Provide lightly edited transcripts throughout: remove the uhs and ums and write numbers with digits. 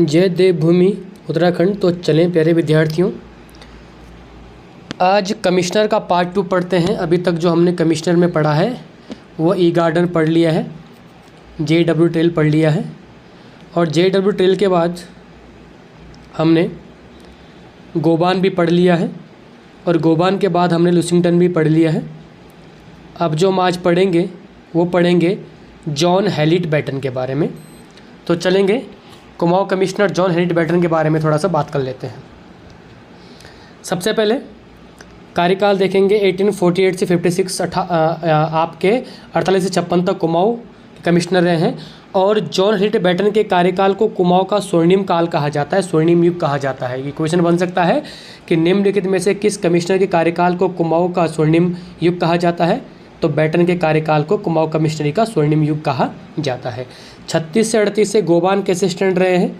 जय देवभूमि उत्तराखंड। तो चलें प्यारे विद्यार्थियों, आज कमिश्नर का पार्ट 2 पढ़ते हैं। अभी तक जो हमने कमिश्नर में पढ़ा है वो ई गार्डन पढ़ लिया है, JW ट्रेल पढ़ लिया है, और JW ट्रेल के बाद हमने गोबान भी पढ़ लिया है, और गोबान के बाद हमने लुसिंगटन भी पढ़ लिया है। अब जो हम आज पढ़ेंगे वो पढ़ेंगे जॉन हैलिट बैटन के बारे में। तो चलेंगे कुमाऊं कमिश्नर जॉन हैलिट बैटन के बारे में थोड़ा सा बात कर लेते हैं। सबसे पहले कार्यकाल देखेंगे 1848 से 56 आपके 48 से 56 तक कुमाऊं कमिश्नर रहे हैं। और जॉन हैलिट बैटन के कार्यकाल को कुमाऊं का स्वर्णिम काल कहा जाता है, स्वर्णिम युग कहा जाता है। ये क्वेश्चन बन सकता है कि निम्नलिखित में से किस कमिश्नर के कार्यकाल को कुमाऊं का स्वर्णिम युग कहा जाता है। तो बैटन के कार्यकाल को कुमाऊं कमिश्नरी का स्वर्णिम युग कहा जाता है। 36 से 38 से गोबान के असिस्टेंट रहे हैं,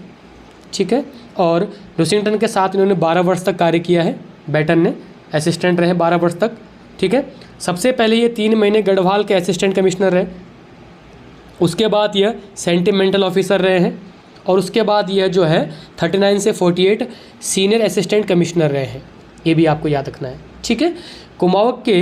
ठीक है। और लुसिंगटन के साथ इन्होंने 12 वर्ष तक कार्य किया है। बैटन ने असिस्टेंट रहे 12 वर्ष तक, ठीक है। सबसे पहले ये 3 महीने गढ़वाल के असिस्टेंट कमिश्नर रहे, उसके बाद यह सेंटिमेंटल ऑफिसर रहे हैं, और उसके बाद यह जो है 39 से 48 सीनियर असिस्टेंट कमिश्नर रहे हैं। ये भी आपको याद रखना है, ठीक है। कुमाऊं के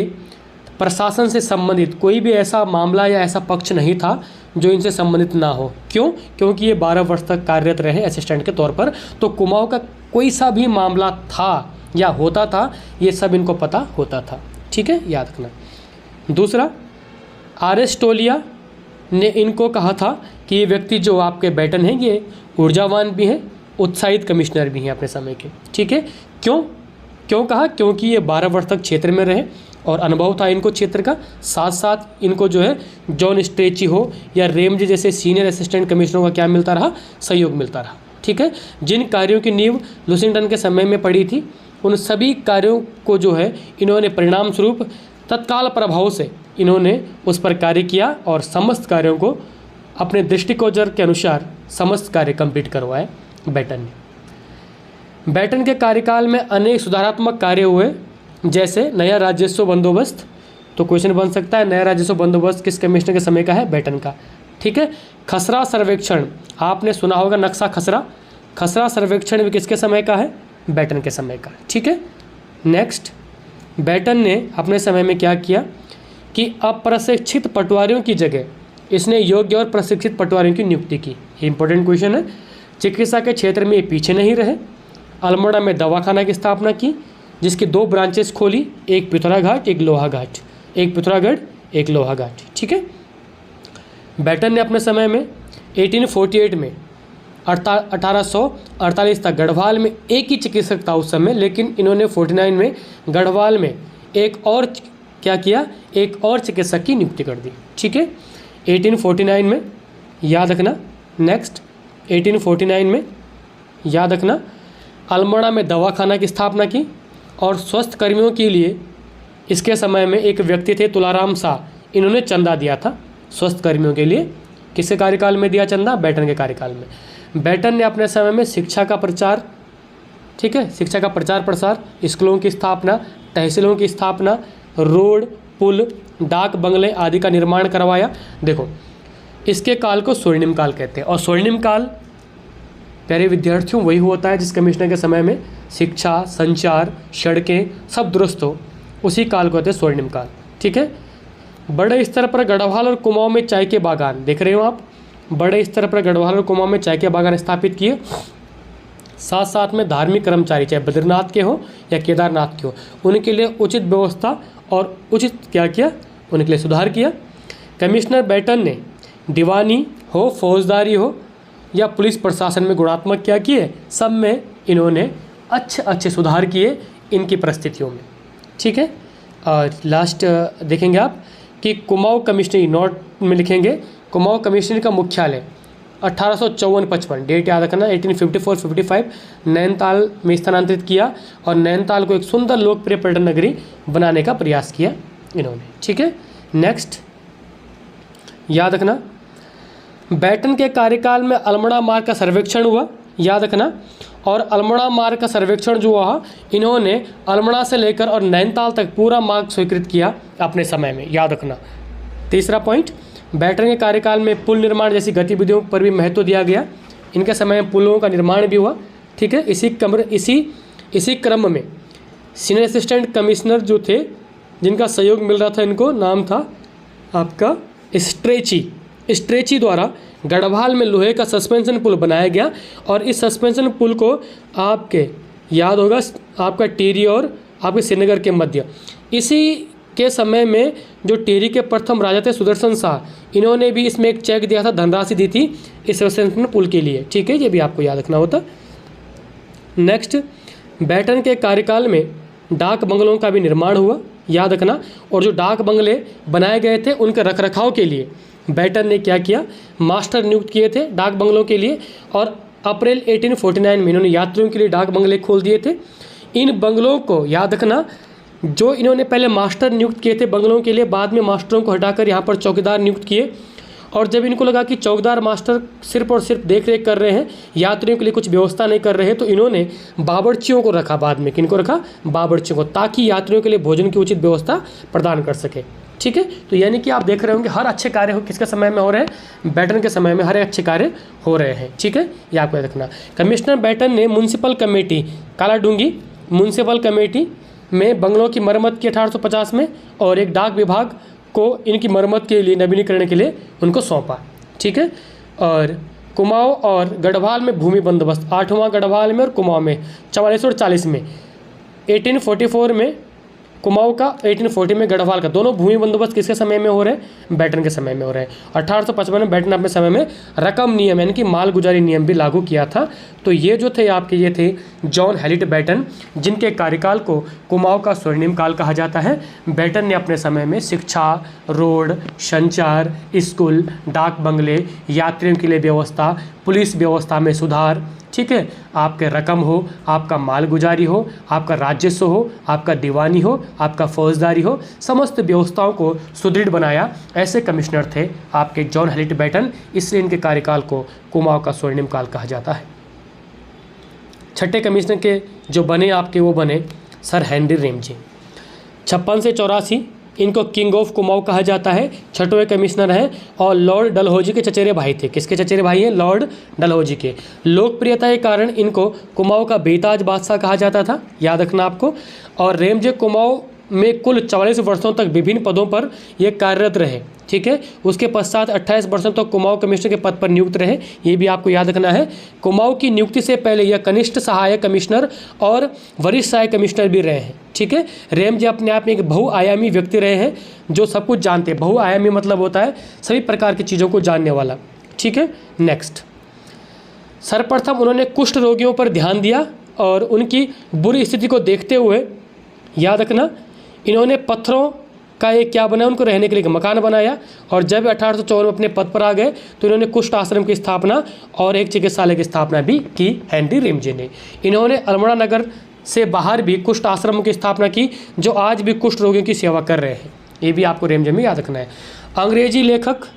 प्रशासन से संबंधित कोई भी ऐसा मामला या ऐसा पक्ष नहीं था जो इनसे संबंधित ना हो। क्यों? क्योंकि ये 12 वर्ष तक कार्यरत रहे असिस्टेंट के तौर पर। तो कुमाऊं का कोई सा भी मामला था या होता था, ये सब इनको पता होता था, ठीक है, याद रखना। दूसरा, आरेस्टोलिया ने इनको कहा था कि ये व्यक्ति जो आपके बैटन हैं ये ऊर्जावान भी हैं, उत्साहित कमिश्नर भी हैं अपने समय के, ठीक है। क्यों कहा? क्योंकि ये 12 वर्ष तक क्षेत्र में रहे और अनुभव था इनको क्षेत्र का। साथ साथ इनको जो है जॉन स्ट्रेची हो या रेमजे जैसे सीनियर असिस्टेंट कमिश्नरों का क्या मिलता रहा? सहयोग मिलता रहा, ठीक है। जिन कार्यों की नींव लुसिंगटन के समय में पड़ी थी, उन सभी कार्यों को जो है इन्होंने परिणाम स्वरूप तत्काल प्रभाव से इन्होंने उस पर कार्य किया और समस्त कार्यों को अपने दृष्टिगोचर के अनुसार समस्त कार्य कंप्लीट करवाए बैटन ने। बैटन के कार्यकाल में अनेक सुधारात्मक कार्य हुए, जैसे नया राजस्व बंदोबस्त। तो क्वेश्चन बन सकता है नया राजस्व बंदोबस्त किस कमिश्नर के समय का है? बैटन का, ठीक है। खसरा सर्वेक्षण, आपने सुना होगा नक्शा खसरा। खसरा सर्वेक्षण भी किसके समय का है? बैटन के समय का, ठीक है। नेक्स्ट, बैटन ने अपने समय में क्या किया कि अप्रशिक्षित पटवारियों की जगह इसने योग्य और प्रशिक्षित पटवारियों की नियुक्ति की। ये इंपॉर्टेंट क्वेश्चन है। चिकित्सा के क्षेत्र में ये पीछे नहीं रहे। अल्मोड़ा में दवाखाना की स्थापना की, जिसकी 2 ब्रांचेस खोली, एक पिथौरागढ़ एक लोहाघाट, एक पिथौरागढ़ एक लोहाघाट, ठीक है। बैटन ने अपने समय में 1848 में 1848 तक गढ़वाल में एक ही चिकित्सक था उस समय, लेकिन इन्होंने 49 में गढ़वाल में एक और क्या किया? एक और चिकित्सक की नियुक्ति कर दी, ठीक है। 1849 में याद रखना। नेक्स्ट, 1849 में याद रखना अल्मोड़ा में दवाखाना की स्थापना की, और स्वस्थ कर्मियों के लिए इसके समय में एक व्यक्ति थे तुलाराम शाह, इन्होंने चंदा दिया था स्वस्थ कर्मियों के लिए। किसके कार्यकाल में दिया चंदा? बैटन के कार्यकाल में। बैटन ने अपने समय में शिक्षा का प्रचार, ठीक है, शिक्षा का प्रचार प्रसार, स्कूलों की स्थापना, तहसीलों की स्थापना, रोड, पुल, डाक बंगले आदि का निर्माण करवाया। देखो, इसके काल को स्वर्णिम काल कहते हैं, और स्वर्णिम काल प्यारे विद्यार्थियों वही होता है जिस कमिश्नर के समय में शिक्षा, संचार, सड़कें सब दुरुस्त हो, उसी काल को कहते हैं स्वर्णिम काल, ठीक है। बड़े स्तर पर गढ़वाल और कुमाऊं में चाय के बागान, देख रहे हो आप, बड़े स्तर पर गढ़वाल और कुमाऊं में चाय के बागान स्थापित किए। साथ साथ में धार्मिक कर्मचारी, चाहे बद्रीनाथ के हो या केदारनाथ के हो, उनके लिए उचित व्यवस्था और उचित क्या किया? उनके लिए सुधार किया। कमिश्नर बैटन ने दीवानी हो, फौजदारी हो या पुलिस प्रशासन में गुणात्मक क्या किए? सब में इन्होंने अच्छे सुधार किए इनकी परिस्थितियों में, ठीक है। और लास्ट देखेंगे आप कि कुमाऊं कमिश्नरी, नोट में लिखेंगे कुमाऊं कमिश्नरी का मुख्यालय 1854-55, डेट याद रखना, 1854-55 नैनीताल में स्थानांतरित किया, और नैनीताल को एक सुंदर लोकप्रिय पर्यटन नगरी बनाने का प्रयास किया इन्होंने, ठीक है। नेक्स्ट, याद रखना बैटन के कार्यकाल में अल्मोड़ा मार्ग का सर्वेक्षण हुआ, याद रखना। और अल्मोड़ा मार्ग का सर्वेक्षण जो हुआ, इन्होंने अल्मोड़ा से लेकर और नैनीताल तक पूरा मार्ग स्वीकृत किया अपने समय में, याद रखना। तीसरा पॉइंट, बैटन के कार्यकाल में पुल निर्माण जैसी गतिविधियों पर भी महत्व दिया गया। इनके समय में पुलों का निर्माण भी हुआ। ठीक है, इसी क्रम में सीनियर असिस्टेंट कमिश्नर जो थे, जिनका सहयोग मिल रहा था इनको, नाम था आपका स्ट्रेची द्वारा गढ़वाल में लोहे का सस्पेंशन पुल बनाया गया। और इस सस्पेंशन पुल को आपके याद होगा आपका टिहरी और आपके श्रीनगर के मध्य, इसी के समय में जो टिहरी के प्रथम राजा थे सुदर्शन शाह, इन्होंने भी इसमें एक चेक दिया था, धनराशि दी थी इस सस्पेंशन पुल के लिए। ठीक है, ये भी आपको याद रखना होता। नेक्स्ट, बैटन के कार्यकाल में डाक बंगलों का भी निर्माण हुआ, याद रखना। और जो डाक बंगले बनाए गए थे उनके रखरखाव के लिए बैटन ने क्या किया, मास्टर नियुक्त किए थे डाक बंगलों के लिए। और अप्रैल 1849 में इन्होंने यात्रियों के लिए डाक बंगले खोल दिए थे। इन बंगलों को याद रखना, जो इन्होंने पहले मास्टर नियुक्त किए थे बंगलों के लिए, बाद में मास्टरों को हटाकर यहाँ पर चौकीदार नियुक्त किए। और जब इनको लगा कि चौकीदार मास्टर सिर्फ और सिर्फ देख रेख कर रहे हैं, यात्रियों के लिए कुछ व्यवस्था नहीं कर रहे हैं, तो इन्होंने बावर्चियों को रखा। बाद में किनको रखा, बावर्चियों को, ताकि यात्रियों के लिए भोजन की उचित व्यवस्था प्रदान कर सके। ठीक है, तो यानी कि आप देख रहे होंगे हर अच्छे कार्य हो किसके समय में हो रहे हैं, बैटन के समय में हर अच्छे कार्य हो रहे हैं। ठीक है, ये आपको याद रखना। कमिश्नर बैटन ने municipal committee Kaladhungi municipal committee में बंगलों की मरम्मत की 1850 में, और एक डाक विभाग को इनकी मरम्मत के लिए, नवीनीकरण के लिए उनको सौंपा। ठीक है, और कुमाऊं और गढ़वाल में भूमि बंदोबस्त, 8वां गढ़वाल में और कुमाऊं में 44 और 40 में, 1844 में कुमाऊं का, 1840 में गढ़वाल का, दोनों भूमि बंदोबस्त किसके समय में हो रहे हैं, बैटन के समय में हो रहे हैं। 1855 में बैटन अपने समय में रकम नियम यानी कि मालगुजारी नियम भी लागू किया था। तो ये जो थे आपके, ये थे जॉन हैलिट बैटन, जिनके कार्यकाल को कुमाऊं का स्वर्णिम काल कहा जाता है। बैटन ने अपने समय में शिक्षा, रोड, संचार, स्कूल, डाक बंगले, यात्रियों के लिए व्यवस्था, पुलिस व्यवस्था में सुधार, ठीक है, आपके रकम हो, आपका मालगुजारी हो, आपका राजस्व हो, आपका दीवानी हो, आपका फौजदारी हो, समस्त व्यवस्थाओं को सुदृढ़ बनाया। ऐसे कमिश्नर थे आपके जॉन हैलिट बैटन, इसलिए इनके कार्यकाल को कुमाऊं का स्वर्णिम काल कहा जाता है। छठे कमिश्नर के जो बने आपके, वो बने सर हेनरी रेमजे। 56 से 84 इनको किंग ऑफ कुमाऊं कहा जाता है। छठवें कमिश्नर हैं और लॉर्ड डलहौजी के चचेरे भाई थे। किसके चचेरे भाई हैं, लॉर्ड डलहौजी के। लोकप्रियता के कारण इनको कुमाऊं का बेताज बादशाह कहा जाता था, याद रखना आपको। और रेमजे कुमाऊं में कुल 44 वर्षों तक विभिन्न पदों पर ये कार्यरत रहे। ठीक है, उसके पश्चात 28 वर्षों तक कुमाऊं कमिश्नर के पद पर नियुक्त रहे, ये भी आपको याद रखना है। कुमाऊं की नियुक्ति से पहले यह कनिष्ठ सहायक कमिश्नर और वरिष्ठ सहायक कमिश्नर भी रहे हैं। ठीक है, रेमजे अपने आप में एक बहुआयामी व्यक्ति रहे हैं, जो सब कुछ जानते हैं। बहुआयामी मतलब होता है सभी प्रकार की चीज़ों को जानने वाला। ठीक है, नेक्स्ट, सर्वप्रथम उन्होंने कुष्ठ रोगियों पर ध्यान दिया और उनकी बुरी स्थिति को देखते हुए, याद रखना, इन्होंने पत्थरों का एक क्या बनाया, उनको रहने के लिए एक मकान बनाया। और जब 1854 में अपने पद पर आ गए तो इन्होंने कुष्ठ आश्रम की स्थापना और एक चिकित्सालय की स्थापना भी की, हेनरी रेमजे ने। इन्होंने अल्मोड़ा नगर से बाहर भी कुष्ठ आश्रम की स्थापना की, जो आज भी कुष्ठ रोगियों की सेवा कर रहे हैं। ये भी आपको रेमजे में याद रखना है। अंग्रेजी लेखक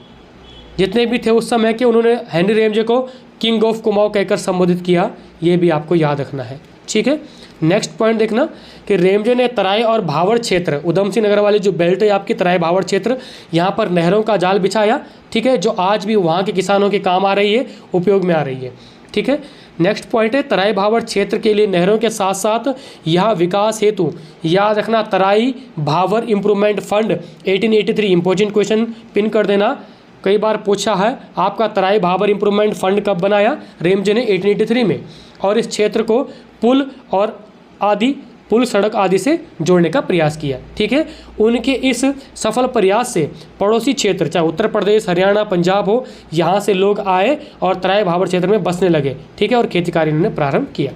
जितने भी थे उस समय के, उन्होंने हेनरी रेमजे को किंग ऑफ कुमाऊं कहकर संबोधित किया, ये भी आपको याद रखना है। ठीक है, नेक्स्ट पॉइंट देखना कि रेमजे ने तराई और भावड़ क्षेत्र, उधम सिंह नगर वाली जो बेल्ट है आपकी, तराई भावड़ क्षेत्र, यहाँ पर नहरों का जाल बिछाया। ठीक है, जो आज भी वहाँ के किसानों के काम आ रही है, उपयोग में आ रही है। ठीक है, नेक्स्ट पॉइंट है तराई भावड़ क्षेत्र के लिए नहरों के साथ साथ यहाँ विकास हेतु, याद रखना, तराई भावड़ improvement fund 1883, important question pin कर देना, कई बार पूछा है आपका। तराई भावड़ इम्प्रूवमेंट फंड कब बनाया, रेमजे ने 1883 में। और इस क्षेत्र को पुल और आदि, पुल सड़क आदि से जोड़ने का प्रयास किया। ठीक है, उनके इस सफल प्रयास से पड़ोसी क्षेत्र, चाहे उत्तर प्रदेश, हरियाणा, पंजाब हो, यहाँ से लोग आए और तराई भावड़ क्षेत्र में बसने लगे। ठीक है, और खेती कार्य उन्होंने प्रारंभ किया।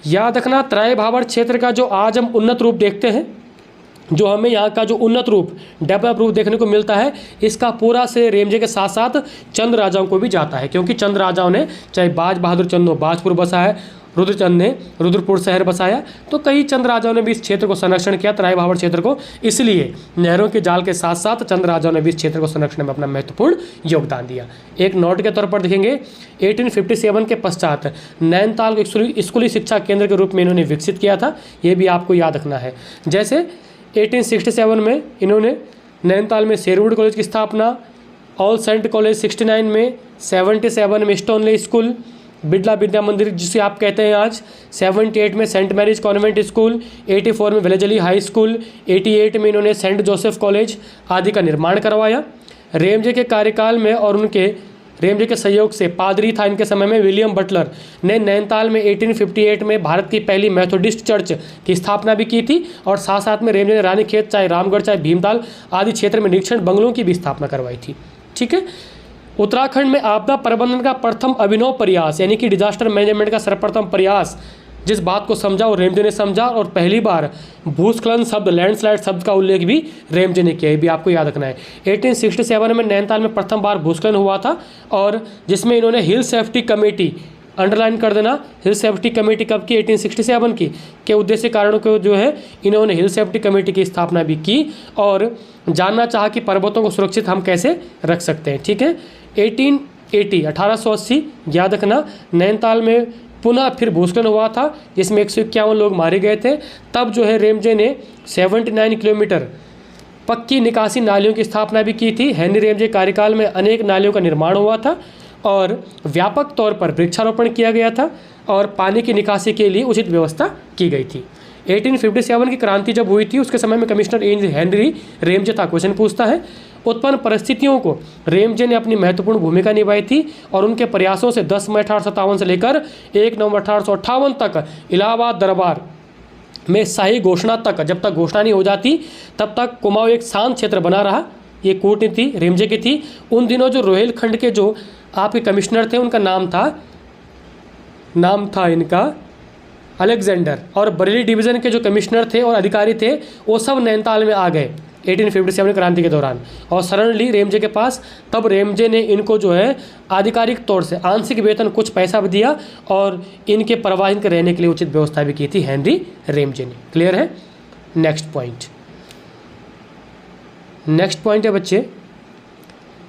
याद रखना, तराई भावड़ क्षेत्र का जो आज हम उन्नत रूप देखते हैं, जो हमें यहाँ का जो उन्नत रूप, डेवलप रूप देखने को मिलता है, इसका पूरा से रेमजे के साथ साथ चंद राजाओं को भी जाता है। क्योंकि चंद राजाओं ने, चाहे बाज बहादुर चंद ने बाजपुर बसाया, रुद्रचंद ने रुद्रपुर शहर बसाया, तो कई चंद राजाओं ने भी इस क्षेत्र को संरक्षण किया, तराई भावड़ क्षेत्र को। इसलिए नहरों के जाल के साथ साथ चंद राजाओं ने भी इस क्षेत्र को संरक्षण में अपना महत्वपूर्ण योगदान दिया। एक नोट के तौर पर देखेंगे, 1857 के पश्चात नैनीताल को स्कूली शिक्षा केंद्र के रूप में इन्होंने विकसित किया था, ये भी आपको याद रखना है। जैसे 1867 में इन्होंने नैनीताल में शेरवुड कॉलेज की स्थापना, ऑल सेंट कॉलेज 69 में 77 में स्टोनले स्कूल, बिड़ला विद्या मंदिर जिसे आप कहते हैं आज, 78 में सेंट मैरीज कॉन्वेंट स्कूल, 84 में विलेजली हाई स्कूल, 88 में इन्होंने सेंट जोसेफ कॉलेज आदि का निर्माण करवाया। रेमजे के कार्यकाल में और उनके रेमजे के सहयोग से पादरी था इनके समय में विलियम बटलर ने नैनीताल में 1858 में भारत की पहली मेथोडिस्ट चर्च की स्थापना भी की थी, और साथ साथ में रेमजे ने रानीखेत चाहे रामगढ़ चाहे भीमताल आदि क्षेत्र में निरीक्षण बंगलों की भी स्थापना करवाई थी। ठीक है। उत्तराखंड में आपदा प्रबंधन का प्रथम अभिनव प्रयास यानी कि डिजास्टर मैनेजमेंट का सर्वप्रथम प्रयास जिस बात को समझा वो रेमजे ने समझा, और पहली बार भूस्खलन शब्द लैंडस्लाइड शब्द का उल्लेख भी रेमजे ने किया, ये भी आपको याद रखना है। 1867 में नैनीताल में प्रथम बार भूस्खलन हुआ था, और जिसमें इन्होंने हिल सेफ्टी कमेटी, अंडरलाइन कर देना, हिल सेफ्टी कमेटी कब की, 1867 की, के उद्देश्य कारणों को जो है इन्होंने हिल सेफ्टी कमेटी की स्थापना भी की, और जानना चाहा कि पर्वतों को सुरक्षित हम कैसे रख सकते हैं। ठीक है। 1880 याद रखना, नैनीताल में पुनः फिर भूस्खलन हुआ था जिसमें 151 लोग मारे गए थे। तब जो है रेमजे ने 79 किलोमीटर पक्की निकासी नालियों की स्थापना भी की थी। हेनरी रेमजे कार्यकाल में अनेक नालियों का निर्माण हुआ था और व्यापक तौर पर वृक्षारोपण किया गया था और पानी की निकासी के लिए उचित व्यवस्था की गई थी। 1857 की क्रांति जब हुई थी उसके समय में कमिश्नर हेनरी रेमजे था। क्वेश्चन पूछता है, उत्पन्न परिस्थितियों को रेमजे ने अपनी महत्वपूर्ण भूमिका निभाई थी और उनके प्रयासों से 10 मई 1857 से लेकर 1 नवंबर 1858 तक इलाहाबाद दरबार में शाही घोषणा तक, जब तक घोषणा नहीं हो जाती तब तक कुमाऊं एक शांत क्षेत्र बना रहा। ये कूटनीति रेमजे की थी। उन दिनों जो रोहिलखंड के जो आपके कमिश्नर थे उनका नाम था इनका अलेक्जेंडर, और बरेली डिवीज़न के जो कमिश्नर थे और अधिकारी थे वो सब नैनीताल में आ गए 1857 क्रांति के दौरान और शरण ली रेमजे के पास। तब रेमजे ने इनको जो है आधिकारिक तौर से आंशिक वेतन कुछ पैसा भी दिया और इनके प्रवासन के रहने के लिए उचित व्यवस्था भी की थी हेनरी रेमजे ने। क्लियर है। नेक्स्ट पॉइंट है बच्चे,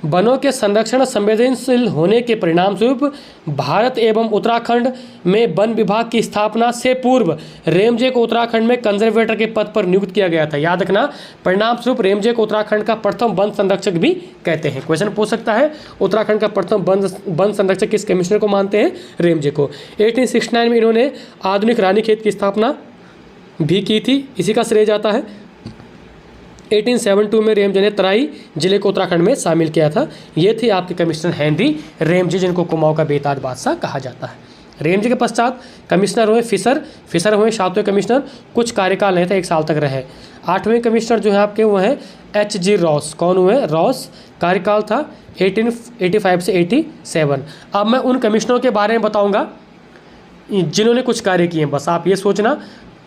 वनों के संरक्षण संवेदनशील होने के परिणामस्वरूप भारत एवं उत्तराखंड में वन विभाग की स्थापना से पूर्व रेमजे को उत्तराखंड में कंजर्वेटर के पद पर नियुक्त किया गया था। याद रखना, परिणामस्वरूप रेमजे को उत्तराखंड का प्रथम वन संरक्षक भी कहते हैं। क्वेश्चन पूछ सकता है, उत्तराखंड का प्रथम वन संरक्षक किस कमिश्नर को मानते हैं? रेमजे को। 1869 में इन्होंने आधुनिक रानीखेत की स्थापना भी की थी, इसी का श्रेय जाता है। 1872 में रेमजे ने तराई जिले को उत्तराखंड में शामिल किया था। ये थे आपके कमिश्नर हेनरी रेमजे, जिनको कुमाऊं का बेताज बादशाह कहा जाता है। रेमजे के पश्चात कमिश्नर हुए फिशर हुए 7वें कमिश्नर, कुछ कार्यकाल नहीं था, 1 साल तक रहे। 8वें कमिश्नर जो है आपके वो हैं H.G. रॉस। कौन हुए? रॉस। कार्यकाल था 1885 से 87। अब मैं उन कमिश्नरों के बारे में बताऊँगा जिन्होंने कुछ कार्य किए हैं, बस आप ये सोचना,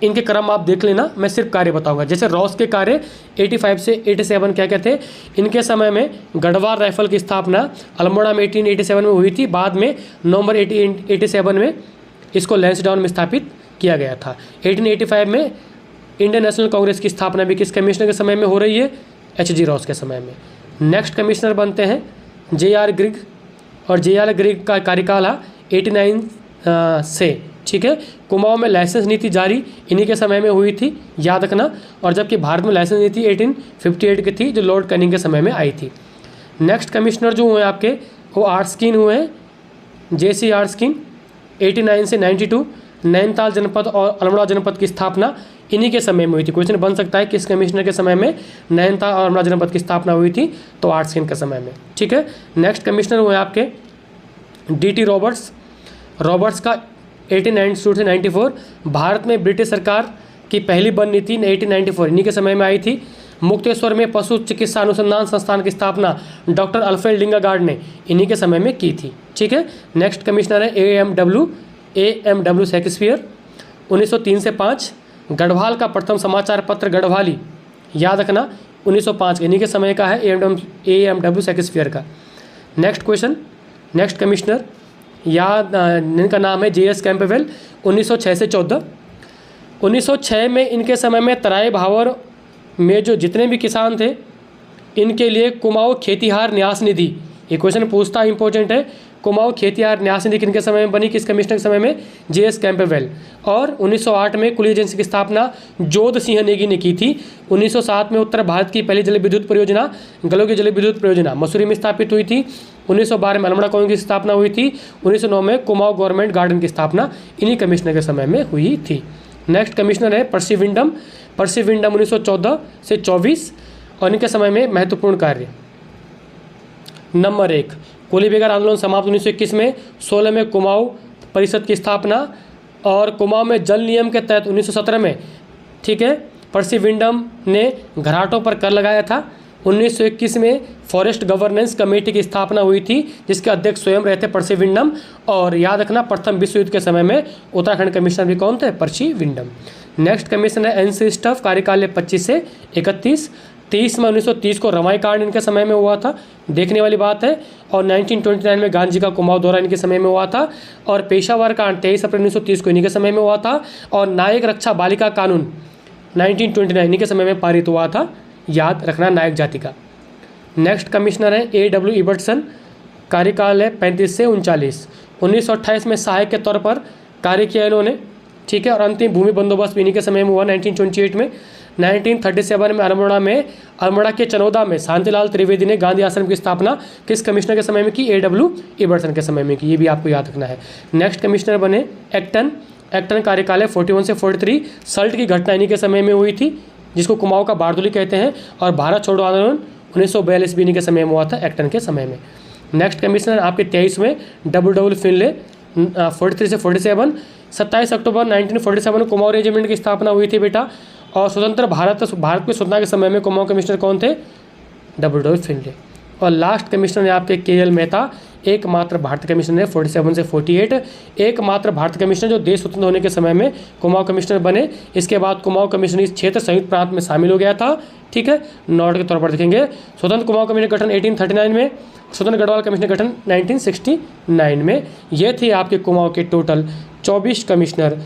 इनके क्रम आप देख लेना, मैं सिर्फ कार्य बताऊंगा। जैसे रॉस के कार्य 85 से 87 क्या कहते हैं, इनके समय में गढ़वाल राइफल की स्थापना अल्मोड़ा में 1887 में हुई थी। बाद में नवंबर 1887 में इसको लैंसडाउन में स्थापित किया गया था। 1885 में इंडियन नेशनल कांग्रेस की स्थापना भी किस कमिश्नर के समय में हो रही है? H.G. रॉस के समय में। नेक्स्ट कमिश्नर बनते हैं J.R. ग्रिग, और J.R. ग्रिग का कार्यकाल है 89 से। ठीक है। कुमाऊं में लाइसेंस नीति जारी इन्हीं के समय में हुई थी, याद रखना। और जबकि भारत में लाइसेंस नीति 1858 की थी, जो लॉर्ड कैनिंग के समय में आई थी। नेक्स्ट कमिश्नर जो हुए आपके वो आर्स्किन हुए हैं, J.C. आर्स्किन। 89 से 92 नैनीताल जनपद और अल्मोड़ा जनपद की स्थापना इन्हीं के समय में हुई थी। क्वेश्चन बन सकता है किस कमिश्नर के समय में नैनीताल और अल्मोड़ा जनपद की स्थापना हुई थी, तो आर्स्किन के समय में। ठीक है। नेक्स्ट कमिश्नर हुए आपके D.T. रॉबर्ट्स का 1892 से 94। भारत में ब्रिटिश सरकार की पहली वन नीति 1894 इन्हीं के समय में आई थी। मुक्तेश्वर में पशु चिकित्सा अनुसंधान संस्थान की स्थापना डॉक्टर अल्फ्रेड लिंगागार्ड ने इन्हीं के समय में की थी। ठीक है। नेक्स्ट कमिश्नर है A.M.W. शेक्सपियर, 1903 से 5। गढ़वाल का प्रथम समाचार पत्र गढ़वाली, याद रखना, 1905 इन्हीं के समय का है, A.M.W. शेक्सपियर का। नेक्स्ट क्वेश्चन, नेक्स्ट कमिश्नर इनका नाम है J.S. कैंपबेल, 1906 से 14। 1906 में इनके समय में तराई भावर में जो जितने भी किसान थे इनके लिए कुमाऊं खेतिहार न्यास निधि, ये क्वेश्चन पूछता है, इंपॉर्टेंट है, कुमाऊं खेतिहार न्यास निधि किनके समय में बनी, किस कमिश्नर के समय में, JS कैंपबेल। और 1908 में कुली एजेंसी की स्थापना जोध सिंह नेगी ने की थी। 1907 में उत्तर भारत की पहली जल विद्युत परियोजना गलों की जल विद्युत परियोजना मसूरी में स्थापित हुई थी। 1912 में अल्मोड़ा कॉलोनी की स्थापना हुई थी। 1909 में कुमाऊं गवर्नमेंट गार्डन की स्थापना इन्हीं कमिश्नर के समय में हुई थी। नेक्स्ट कमिश्नर है पर्सी विंडम। पर्सी विंडम 1914 से 24 और इनके समय में महत्वपूर्ण कार्य। नंबर 1, कोली बेगार आंदोलन समाप्त 1921 में। 16 में कुमाऊं परिषद की स्थापना और कुमाऊं में जल नियम के तहत 1917 में, ठीक है, पर्सी विंडम ने घराटों पर कर लगाया था। 1921 में फॉरेस्ट गवर्नेंस कमेटी की स्थापना हुई थी जिसके अध्यक्ष स्वयं रहे थे पर्सी विंडम। और याद रखना प्रथम विश्व युद्ध के समय में उत्तराखंड कमिश्नर भी कौन थे, पर्सी विंडम। नेक्स्ट कमिश्नर है NC स्टफ, कार्यकाल 25 से 31। 30 में 1930 को रवाई कांड इनके समय में हुआ था, देखने वाली बात है। और 1929 में गांधी का कुमाऊं दौरा इनके समय में हुआ था। और पेशावर कांड 23 अप्रैल 1930 को इन्हीं के समय में हुआ था। और नायक रक्षा बालिका कानून 1929 इन्हीं के समय में पारित हुआ था, याद रखना, नायक जाति का। नेक्स्ट कमिश्नर है A.W. इबर्टसन, कार्यकाल है 35 से 39। 1928 में सहायक के तौर पर कार्य किया इन्होंने, ठीक है। और अंतिम भूमि बंदोबस्त भी इन्हीं के समय में हुआ 1928 में। 1937 में अल्मोड़ा के चनौदा में शांतिलाल त्रिवेदी ने गांधी आश्रम की स्थापना किस कमिश्नर के समय में की, A.W. इबर्टसन के समय में की, ये भी आपको याद रखना है। नेक्स्ट कमिश्नर बने एक्टन। एक्टन कार्यकाल है 41 से 43। सल्ट की घटना इन्हीं के समय में हुई थी जिसको कुमाऊं का बारदोली कहते हैं। और भारत छोड़ो आंदोलन 1942 भी इन्हीं के समय में हुआ था, एक्टन के समय में। नेक्स्ट कमिश्नर आपके 23 में W. फिनले 43 से 47। 27 अक्टूबर 1947 में कुमाऊं रेजिमेंट की स्थापना हुई थी बेटा। और स्वतंत्र भारत की स्वतंत्रता के समय में कुमाऊं कमिश्नर कौन थे, W. फिनले। और लास्ट कमिश्नर है आपके KL मेहता, एकमात्र भारतीय कमिश्नर है 47 से 48। एकमात्र भारतीय कमिश्नर जो देश स्वतंत्र होने के समय में कुमाऊं कमिश्नर बने। इसके बाद कुमाऊं कमिश्नर इस क्षेत्र संयुक्त प्रांत में शामिल हो गया था, ठीक है, नॉर्थ के तौर पर देखेंगे। स्वतंत्र कुमाऊं कमिश्नर गठन 1839 में, स्वतंत्र गढ़वाल कमिश्नर गठन 1969 में। ये थे आपके कुमाऊं के टोटल 24 कमिश्नर